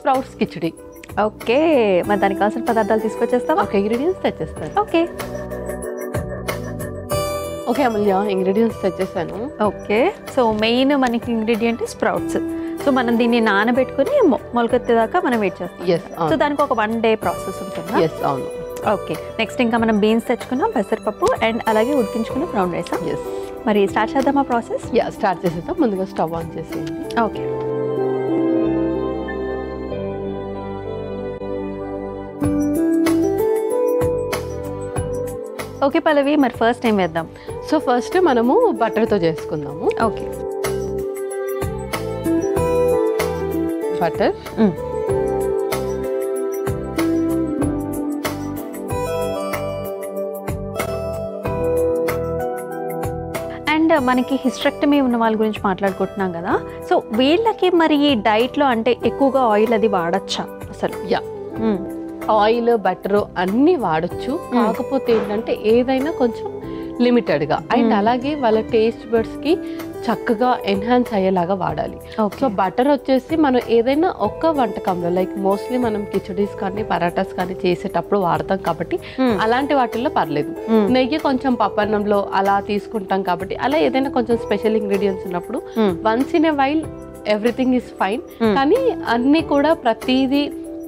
Sprouts khichdi. Okay, మరి దానికి కావాల్సిన పదార్థాలు తీసుకొచ్చేస్తావా? ఓకే, ఇంగ్రీడియంట్స్ తెచ్చేస్తాను. ఓకే ఓకే అమూల్య, ఇంగ్రీడియంట్స్ తెచ్చేసాను. ఓకే, సో మెయిన్ మనకి ఇంగ్రీడియంట్ స్ప్రౌట్స్. సో మనం దీన్ని నానబెట్టుకుని మొలకెత్తేదాకా మనం వెయిట్ చేస్తాం. ఎస్. సో దానికి ఒక 1 day ప్రాసెస్ ఉంటుంది. ఎస్, అవును. ఓకే, నెక్స్ట్ ఇంకా మనం బీన్స్ తెచ్చుకున్నాం, పెసరపప్పు అండ్ అలాగే ఉడికించుకున్న బ్రౌన్ రైస్. ఎస్. మరి స్టార్ట్ చేద్దామా ప్రాసెస్? యా, స్టార్ట్ చేసేద్దాం. ముందుగా స్టవ్ ఆన్ చేసేయండి. ఓకే, ఓకే పల్లవి, మరి ఫస్ట్ ఏం వేద్దాం? సో ఫస్ట్ మనము బటర్తో చేసుకుందాము. ఓకే, బటర్, అండ్ మనకి హిస్టరెక్టమీ ఉన్న వాళ్ళ గురించి మాట్లాడుకుంటున్నాం కదా, సో వీళ్ళకి మరి ఈ డైట్లో అంటే ఎక్కువగా ఆయిల్ అది వాడచ్చా అసలు? యా, ఆయిల్ బటర్ అన్నీ వాడచ్చు. కాకపోతే ఏంటంటే ఏదైనా కొంచెం లిమిటెడ్గా అండ్ అలాగే వాళ్ళ టేస్ట్ బడ్స్కి చక్కగా ఎన్హాన్స్ అయ్యేలాగా వాడాలి. సో బటర్ వచ్చేసి మనం ఏదైనా ఒక్క వంటకంలో లైక్ మోస్ట్లీ మనం కిచడీస్ కానీ పరాటాస్ కానీ చేసేటప్పుడు వాడతాం కాబట్టి అలాంటి వాటిల్లో పర్లేదు. నెయ్యి కొంచెం పప్పన్నంలో అలా తీసుకుంటాం కాబట్టి అలా ఏదైనా కొంచెం స్పెషల్ ఇంగ్రీడియంట్స్ ఉన్నప్పుడు once in a while everything is fine. కానీ అన్నీ కూడా ప్రతిదీ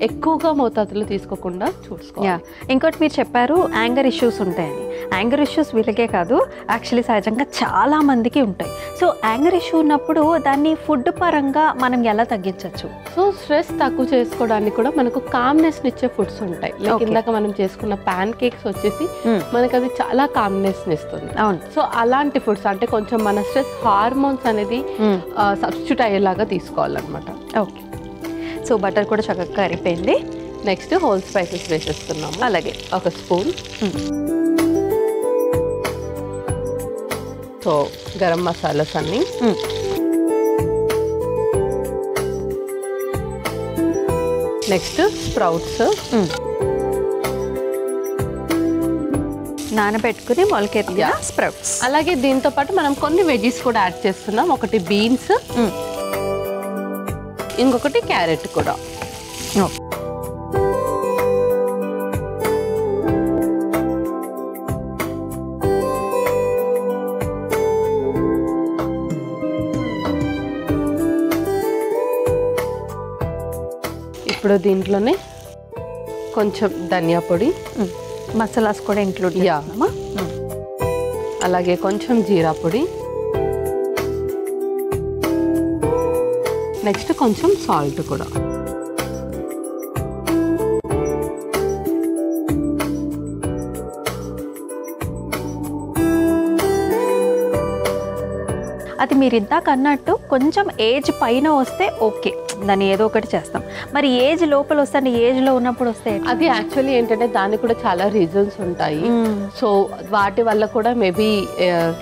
ఎక్కువగా మోతాదులో తీసుకోకుండా చూసుకోవాలి. ఇంకోటి మీరు చెప్పారు యాంగర్ ఇష్యూస్ ఉంటాయని. యాంగర్ ఇష్యూస్ వీళ్ళకే కాదు, యాక్చువల్లీ సహజంగా చాలా మందికి ఉంటాయి. సో యాంగర్ ఇష్యూ ఉన్నప్పుడు దాన్ని ఫుడ్ పరంగా మనం ఎలా తగ్గించవచ్చు? సో స్ట్రెస్ తక్కువ చేసుకోవడానికి కూడా మనకు కామ్నెస్ ఇచ్చే ఫుడ్స్ ఉంటాయి. లైక్ ఇందాక మనం చేసుకున్న ప్యాన్ కేక్స్ వచ్చేసి మనకు అది చాలా కామ్నెస్ ఇస్తుంది. అవును. సో అలాంటి ఫుడ్స్ అంటే కొంచెం మన స్ట్రెస్ హార్మోన్స్ అనేది సబ్స్టిట్యూట్ అయ్యేలాగా తీసుకోవాలన్నమాట. ఓకే, సో బటర్ కూడా చక్కగా కరిగిపోయింది. నెక్స్ట్ హోల్ స్పైసెస్ వేసేస్తున్నాము. అలాగే ఒక స్పూన్. సో గరం మసాలాస్ అన్ని, నెక్స్ట్ స్ప్రౌట్స్ నానబెట్టుకుని మొలకెత్తిన స్ప్రౌట్స్. అలాగే దీంతో పాటు మనం కొన్ని వెజీస్ కూడా యాడ్ చేస్తున్నాం. ఒకటి బీన్స్, ఇంకొకటి క్యారెట్ కూడా. ఇప్పుడు దీంట్లోనే కొంచెం ధనియా పొడి, మసాలాస్ కూడా ఇంక్లూడ్ చేయాలమ్మా. అలాగే కొంచెం జీరా పొడి, నెక్స్ట్ కొంచెం సాల్ట్ కూడా. అది మీరు ఇందాక అన్నట్టు కొంచెం ఏజ్ పైన వస్తే ఓకే, దాన్ని ఏదో ఒకటి చేస్తాం. మరి ఏజ్ లోపల వస్తే అంటే ఏజ్లో ఉన్నప్పుడు వస్తే అది యాక్చువల్లీ ఏంటంటే దానికి కూడా చాలా రీజన్స్ ఉంటాయి. సో వాటి వల్ల కూడా మేబీ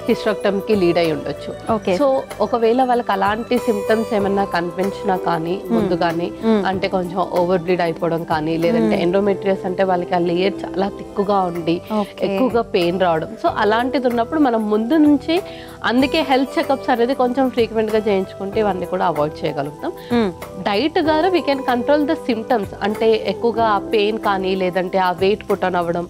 హిస్టరెక్టమీకి లీడ్ అయి ఉండొచ్చు. సో ఒకవేళ వాళ్ళకి అలాంటి సిమ్టమ్స్ ఏమన్నా కనిపించినా కానీ ముందుగానే అంటే కొంచెం ఓవర్ బ్లీడ్ అయిపోవడం కానీ, లేదంటే ఎండోమెట్రియస్ అంటే వాళ్ళకి ఆ లేయర్ చాలా తిక్కుగా ఉండి ఎక్కువగా పెయిన్ రావడం, సో అలాంటిది ఉన్నప్పుడు మనం ముందు నుంచి అందుకే హెల్త్ చెకప్స్ అనేది కొంచెం ఫ్రీక్వెంట్ గా చేయించుకుంటే ఇవన్నీ కూడా అవాయిడ్ చేయగలుగుతాం. డైట్ ద్వారా we can control the symptoms. అంటే ఎక్కువగా ఆ పెయిన్ కానీ, లేదంటే ఆ వెయిట్ పుట్ ఆన్ అవ్వడం,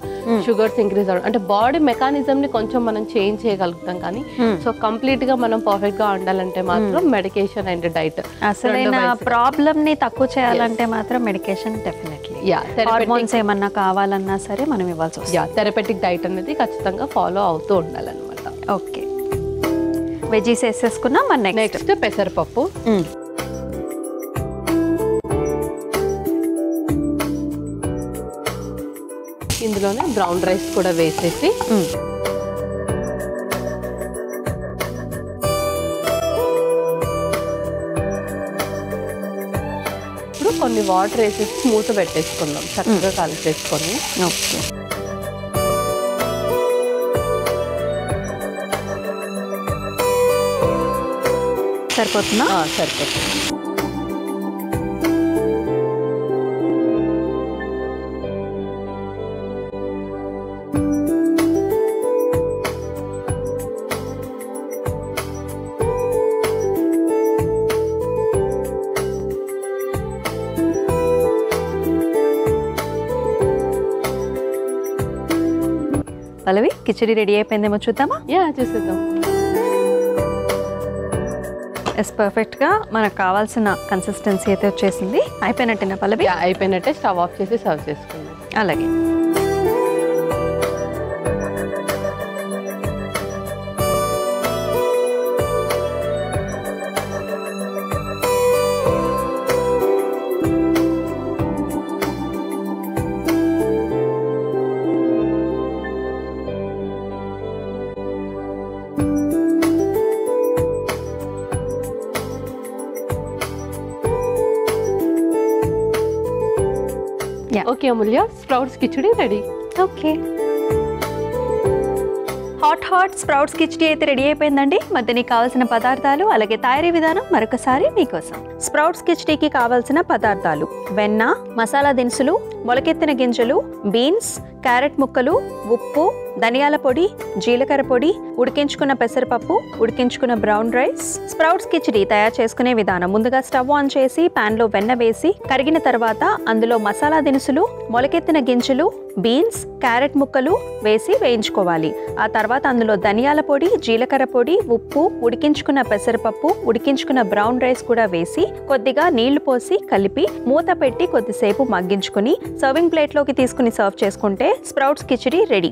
షుగర్స్ ఇంక్రీజ్ అవ్వడం, అంటే బాడీ మెకానిజం ని కొంచెం మనం చేంజ్ చేయగలుగుతాం. కానీ సో కంప్లీట్ గా మనం పర్ఫెక్ట్ గా ఉండాలంటే మాత్రం మెడికేషన్ అండ్ డైట్. అసలైన ప్రాబ్లమ్ ని తక్కువ చేయాలంటే మాత్రం మెడికేషన్ డెఫినెట్లీ. హార్మోన్స్ ఏమన్నా కావాలన్నా సరే మనం ఇవ్వాల్సి వస్తుంది. థెరపెటిక్ డైట్ అనేది ఖచ్చితంగా ఫాలో అవుతూ ఉండాలన్నమాట. ఓకే, వెజీస్ వేసేసుకున్నాం. మన నెక్స్ట్ పెసరపప్పు, ఇందులోనే బ్రౌన్ రైస్ కూడా వేసేసి ఇప్పుడు కొన్ని వాటర్ వేసేసి మూత పెట్టేసుకుందాం, చక్కగా కలిపేసుకొని. ఓకే, సరిపోతుందా? సరిపోతుంది. పల్లవి కిచిడి రెడీ అయిపోయిందేమో చూద్దామా? చూసేద్దాం. పర్ఫెక్ట్గా మనకు కావాల్సిన కన్సిస్టెన్సీ అయితే వచ్చేసింది. అయిపోయినట్టేనా పల్లవి? అయిపోయినట్టే. స్టవ్ ఆఫ్ చేసి సర్వ్ చేసుకుందాం. అలాగే. Okay Amulya, sprouts khichdi ready. Okay, hot sprouts khichdi అయితే రెడీ అయిపోయిందండి. మరి దీనికి కావాల్సిన పదార్థాలు అలాగే తయారీ విధానం మరొకసారి మీకోసం. స్ప్రౌట్స్ కిచిడికి కావాల్సిన పదార్థాలు: వెన్న, మసాలా దినుసులు, మొలకెత్తిన గింజలు, బీన్స్, క్యారెట్ ముక్కలు, ఉప్పు, ధనియాల పొడి, జీలకర్ర పొడి, ఉడికించుకున్న పెసరపప్పు, ఉడికించుకున్న బ్రౌన్ రైస్. స్ప్రౌట్స్ కిచిడి తయారు చేసుకునే విధానం: ముందుగా స్టవ్ ఆన్ చేసి పాన్ లో వెన్న వేసి కరిగిన తర్వాత అందులో మసాలా దినుసులు, మొలకెత్తిన గింజలు, బీన్స్, క్యారెట్ ముక్కలు వేసి వేయించుకోవాలి. ఆ తర్వాత అందులో ధనియాల పొడి, జీలకర్ర పొడి, ఉప్పు, ఉడికించుకున్న పెసరపప్పు, ఉడికించుకున్న బ్రౌన్ రైస్ కూడా వేసి కొద్దిగా నీళ్లు పోసి కలిపి మూత పెట్టి కొద్దిసేపు మగ్గించుకుని సర్వింగ్ ప్లేట్లోకి తీసుకుని సర్వ్ చేసుకుంటే స్ప్రౌట్స్ కిచిడి రెడీ.